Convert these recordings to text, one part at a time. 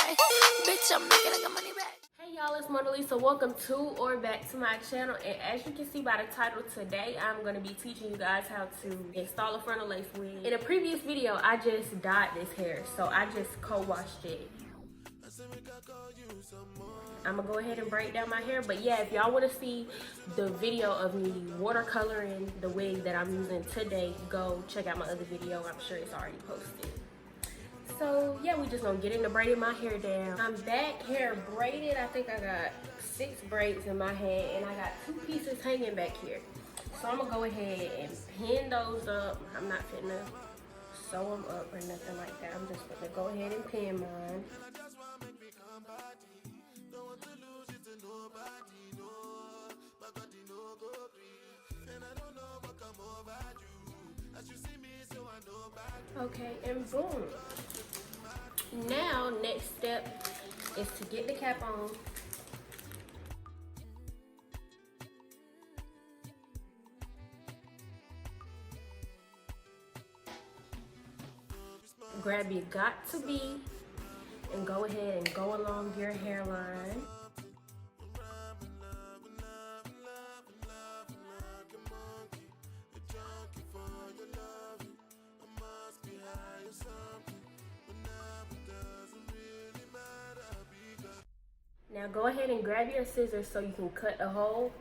back. Bitch, I'm making like a money back. Hey y'all, it's Mona Lisa. Welcome to or back to my channel. And as you can see by the title, today I'm going to be teaching you guys how to install a frontal lace wig. In a previous video, I just dyed this hair, so I just co-washed it. I'm gonna go ahead and braid down my hair, but yeah, if y'all want to see the video of me watercoloring the wig that I'm using today, go check out my other video. I'm sure it's already posted. So yeah, we just gonna get into braiding my hair down. I'm back, hair braided. I think I got 6 braids in my head, and I got 2 pieces hanging back here. So I'm gonna go ahead and pin those up. I'm not finna sew them up or nothing like that. I'm just gonna go ahead and pin mine. Okay, and boom. Now, next step is to get the cap on. Grab your got to be and go ahead and go along your hairline. Now go ahead and grab your scissors so you can cut a hole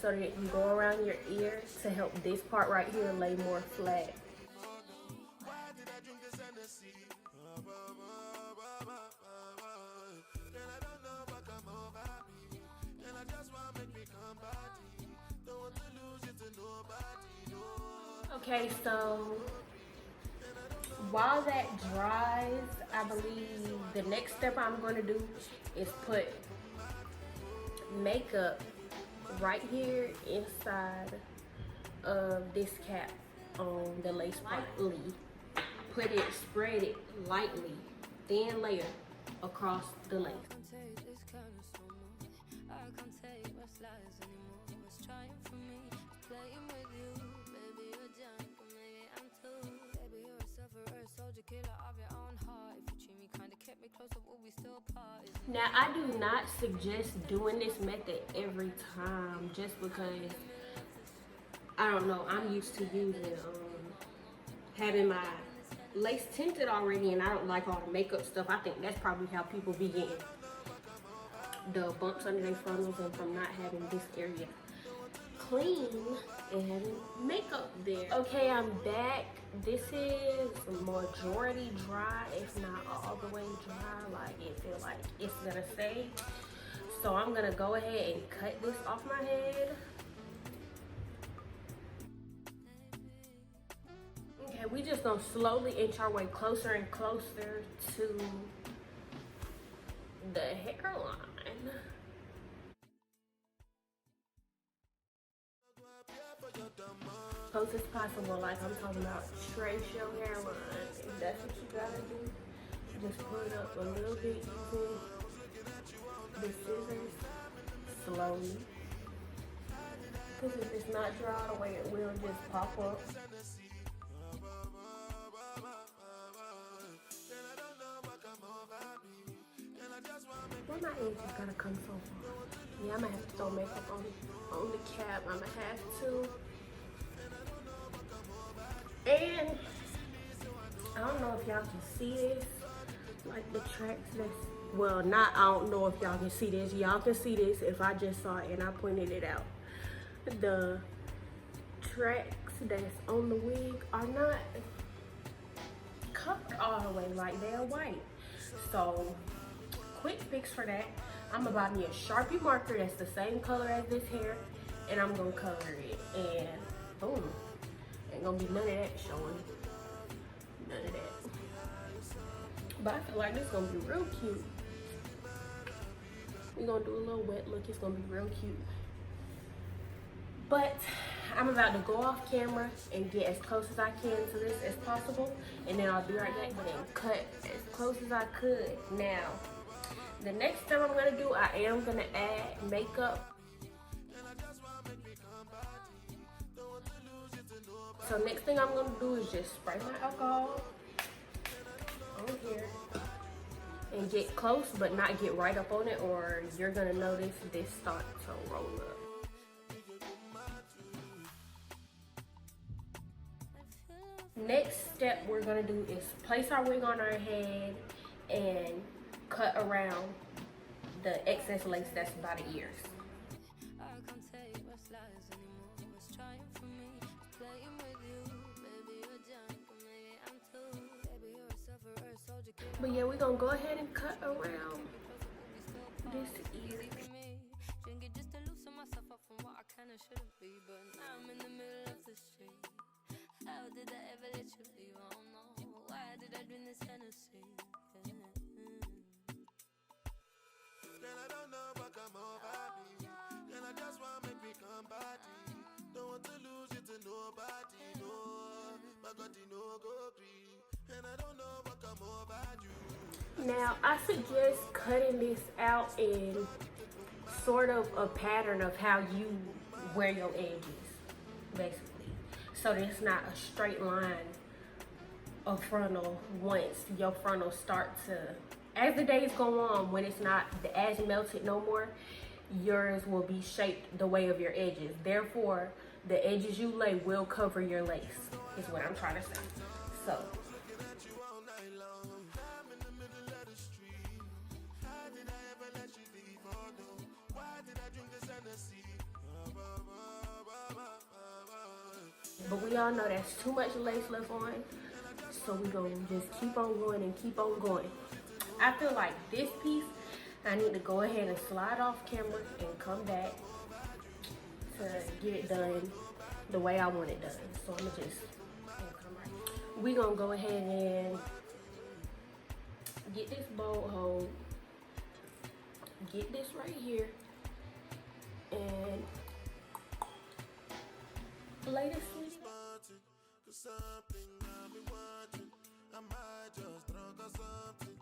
so that you can go around your ear to help this part right here lay more flat. Okay, so while that dries, I believe the next step I'm going to do is put makeup right here inside of this cap on the lace part. Lightly, spread it lightly, thin layer across the lace. Now, I do not suggest doing this method every time just because, I don't know, I'm used to using, having my lace tinted already, and I don't like all the makeup stuff. I think that's probably how people be getting the bumps under their frontals and from not having this area clean and having makeup there. Okay, I'm back. This is majority dry, if not all the way dry. Like, it feels like it's gonna stay. So I'm gonna go ahead and cut this off my head. Okay, we just gonna slowly inch our way closer and closer to the hairline. Close as possible, like I'm talking about, trace your hairline. If that's what you gotta do, just pull it up a little bit using the scissors slowly. Because if it's not dry all the way, it will just pop up. Why my edge is gonna come so far? Yeah, I'm gonna have to throw makeup on the cap. I'm gonna have to. And I don't know if y'all can see this, like the tracks that's, well, not, I don't know if y'all can see this. Y'all can see this if I just saw it and I pointed it out. The tracks that's on the wig are not covered all the way, like they're white. So, quick fix for that. I'm gonna buy me a Sharpie marker that's the same color as this hair, and I'm gonna color it, and boom. Ain't gonna be none of that showing. None of that. But I feel like this is gonna be real cute. We're gonna do a little wet look. It's gonna be real cute. But I'm about to go off camera and get as close as I can to this as possible. And then I'll be right back and cut as close as I could. Now, the next step I'm gonna do, I am gonna add makeup. So next thing I'm gonna do is just spray my alcohol on here and get close, but not get right up on it, or you're gonna notice this start to roll up. Next step we're gonna do is place our wig on our head and cut around the excess lace that's by the ears. But yeah, we're gonna go ahead and cut around this ear. How did I ever let you leave? I don't know. Why did I drink this Hennessy? Girl, I don't know what come over me. Girl, I just want to make me come party. Don't want to lose you to nobody, no. My God, you know go free. And I don't know what come over you. Now, I suggest cutting this out in sort of a pattern of how you wear your edges, basically. So that it's not a straight line of frontal once your frontal start to, as the days go on, when it's not as melted no more, yours will be shaped the way of your edges. Therefore, the edges you lay will cover your lace, is what I'm trying to say. So. But we all know that's too much lace left on, so we're gonna just keep on going and keep on going. I feel like this piece, I need to go ahead and slide off camera and come back to get it done the way I want it done. So I'm gonna just come right. We're gonna go ahead and get this bolt hold, get this right here, and lay this sweet. Something I've been watching, I might just drunk or something.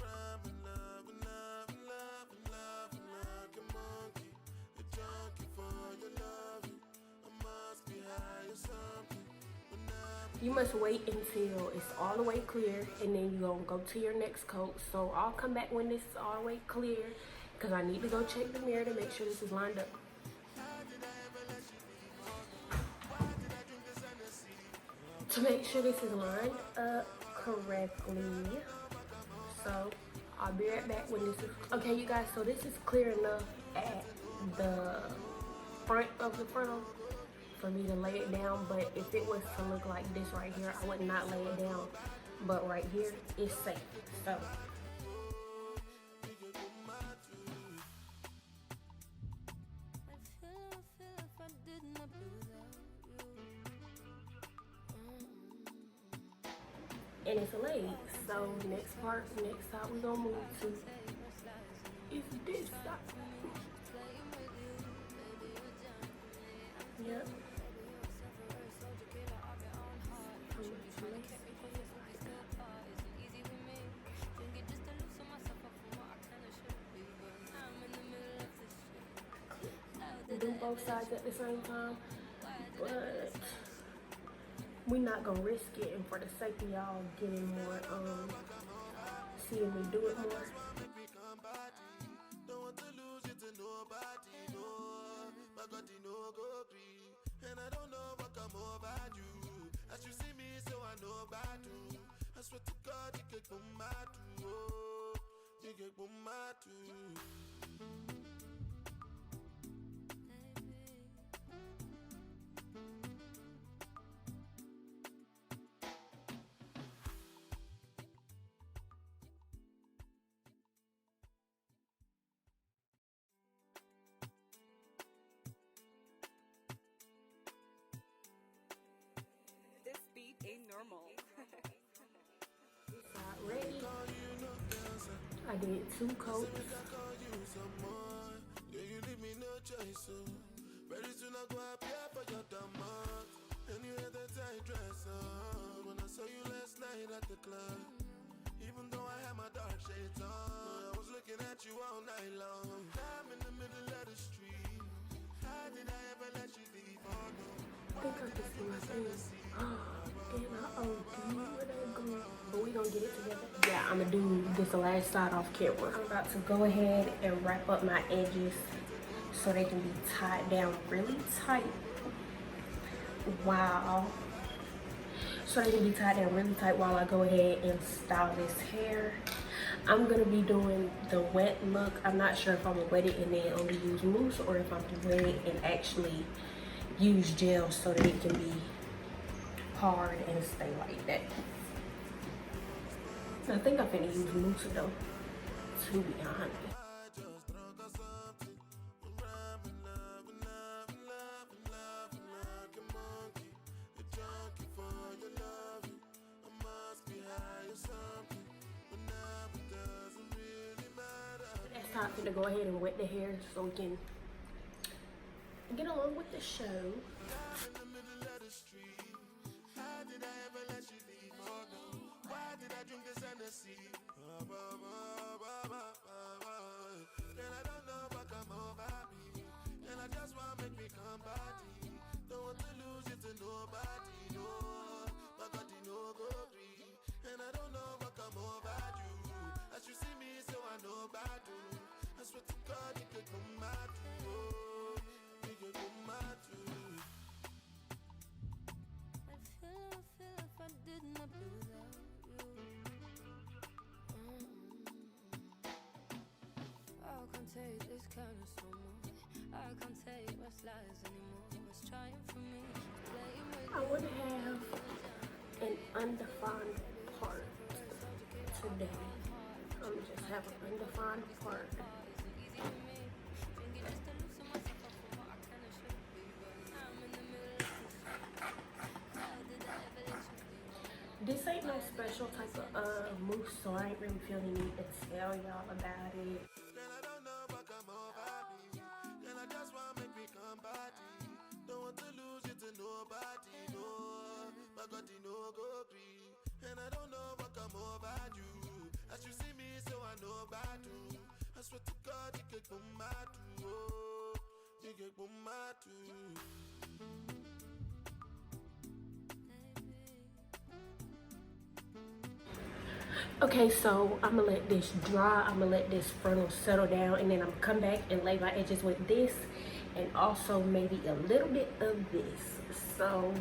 I'm loving like a monkey, a junkie for your loving. I must be high or something. You must wait until it's all the way clear, and then you're gonna go to your next coat. So I'll come back when this is all the way clear, because I need to go check the mirror to make sure this is lined up. To make sure this is lined up correctly. So I'll be right back when this is okay, you guys. So this is clear enough at the front of the frontal for me to lay it down, but if it was to look like this right here, I would not lay it down. But right here is safe. So and it's laid. So next side we're gonna move to is this side. Yep. Do both sides at the same time, but we're not gonna risk it, and for the sake of y'all getting more, seeing me do it more. Don't want to lose you to nobody, no. My God, you know go free. And I don't know what come over you. As you see me, so I know about you. I swear to God, you get boom my too. Oh, you get boom my too. Normal. Ready? I did 2 coats. Yeah, you leave me no choice. Very soon I go appear for your demand. And you had that tight dress on when I saw you last night at the club. Even though I had my dark shades on, I was looking at you all night long. I'm in the middle of the street. How did I ever let you leave? Oh no. I think I can see my face. Damn, I OD. Where that go? but we gonna get it together. Yeah, I'm gonna do this last side off camera. I'm about to go ahead and wrap up my edges so they can be tied down really tight. Wow. So they can be tied down really tight while I go ahead and style this hair. I'm gonna be doing the wet look. I'm not sure if I'm gonna wet it and then only use mousse, or if I'm gonna wet it and actually use gel so that it can be hard and stay like that. I think I'm finna use mousse though, to be honest. It's time for to go ahead and wet the hair so we can get along with the show. Take this kind of so much. I can't take what's lies anymore. What's trying for me? I would have an undefined part today. I'm just have an undefined part. This ain't no special type of mousse, so I ain't really feeling the need to tell y'all about it. And I don't know what come over you. As you see me, so I know about you. I swear to God, you get boom my too. You get boom my too. Okay, so I'm gonna let this dry. I'm gonna let this frontal settle down, and then I'm gonna come back and lay my edges with this, and also maybe a little bit of this. So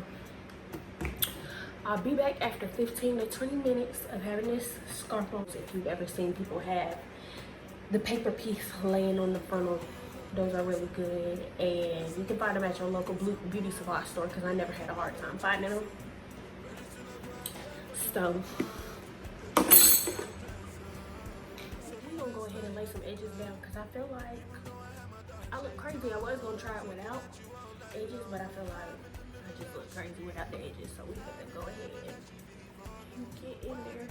I'll be back after 15 to 20 minutes of having this scarf on. If you've ever seen people have the paper piece laying on the frontal, those are really good, and you can find them at your local beauty supply store because I never had a hard time finding them. So we're gonna go ahead and lay some edges down because I feel like I look crazy. I was gonna try it without edges, but I feel like I just look crazy without the edges, so we're gonna go ahead and get in there.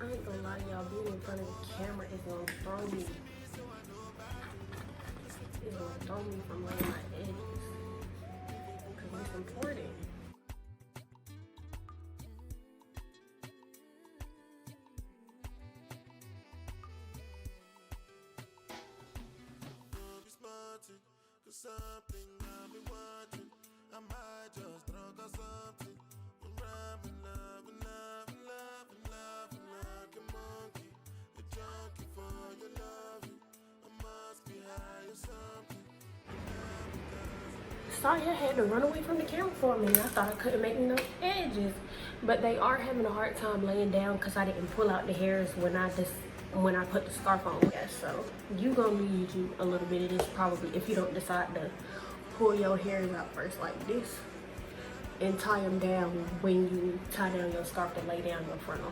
I ain't gonna lie to y'all, being in front of the camera is gonna throw me. It's gonna throw me from laying my edges because it's important. Something I've been watching, I might just drunk or something. I'm in love, in love, in love, in love, like a monkey, a junkie for your loving. I must be high or something. Sorry, I had to run away from the camera for a minute. I thought I couldn't make no edges, but they are having a hard time laying down because I didn't pull out the hairs when I put the scarf on. Yeah, so you gonna need you a little bit of this probably if you don't decide to pull your hairs out first like this and tie them down when you tie down your scarf to lay down your frontal.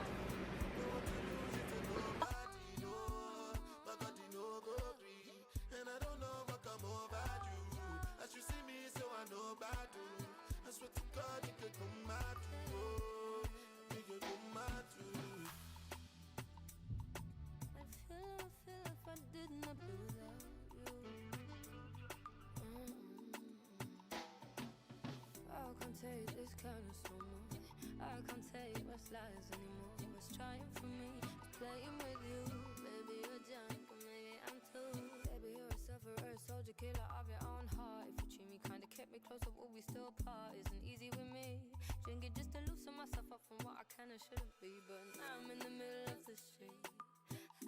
Take this kind of so much. I can't take what's lies anymore. What's trying for me? playing with you. Maybe you're drunk, or maybe I'm too. Baby, you're a sufferer, soldier, killer of your own heart. If you treat me kinda, kept me closer, will we still part? Isn't easy with me. Drink it just to loosen myself up from what I can and shouldn't be. But now I'm in the middle of the street.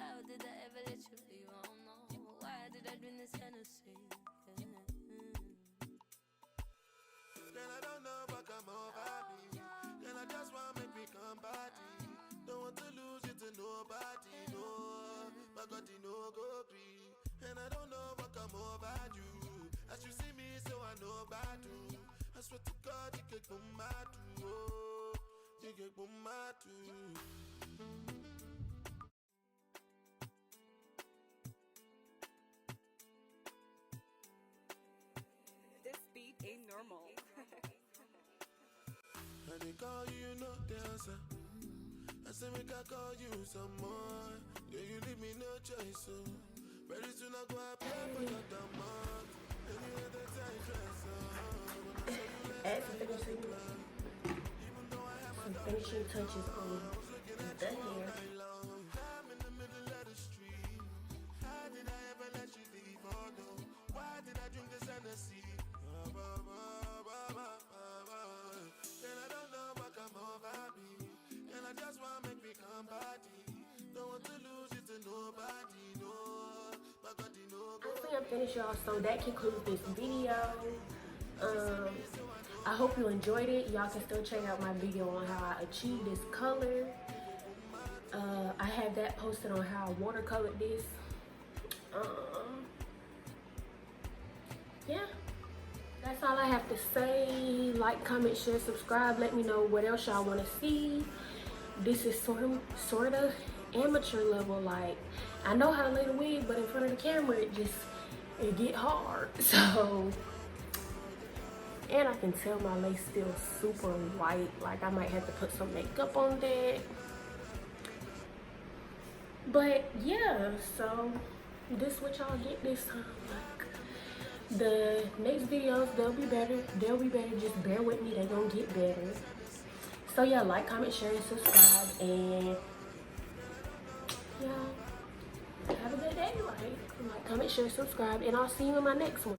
How did I ever let you leave? I don't know. Why did I drink this Hennessy? Girl, I don't know what come over me. Girl, I just want make me come party. Don't want to lose you to nobody, no. My God, you know go free. And I don't know what come over you. As you see me, so I know about you. I swear to God, you get boom my too. Oh, you get boom my too. This beat ain't normal. And they call you, no dancer. I say make I call you some more. Yeah, you leave me no choice, so very soon I go up here for your demand. And you had that tight dress on. Add some finishing touches on the hair. I'm in the middle of the street. How did I ever let you leave? Oh no, why did I drink this Hennessy? And I don't know what come over me. And I just want make me come party. Don't want to lose it to nobody, no. My God, you know go. I think I'm finished, y'all. So that concludes this video. I hope you enjoyed it. Y'all can still check out my video on how I achieved this color. I have that posted on how I watercolored this. Yeah, that's all I have to say. Like, comment, share, subscribe. Let me know what else y'all want to see. This is sort of amateur level. Like, I know how to lay the wig, but in front of the camera it get hard. So, and I can tell my lace still super white. Like, I might have to put some makeup on that. But yeah, so this what y'all get this time. Like, the next videos, they'll be better. Just bear with me, they're gonna get better. So yeah, like, comment, share, and subscribe, and yeah, have a good day. Like, comment, share, subscribe, and I'll see you in my next one.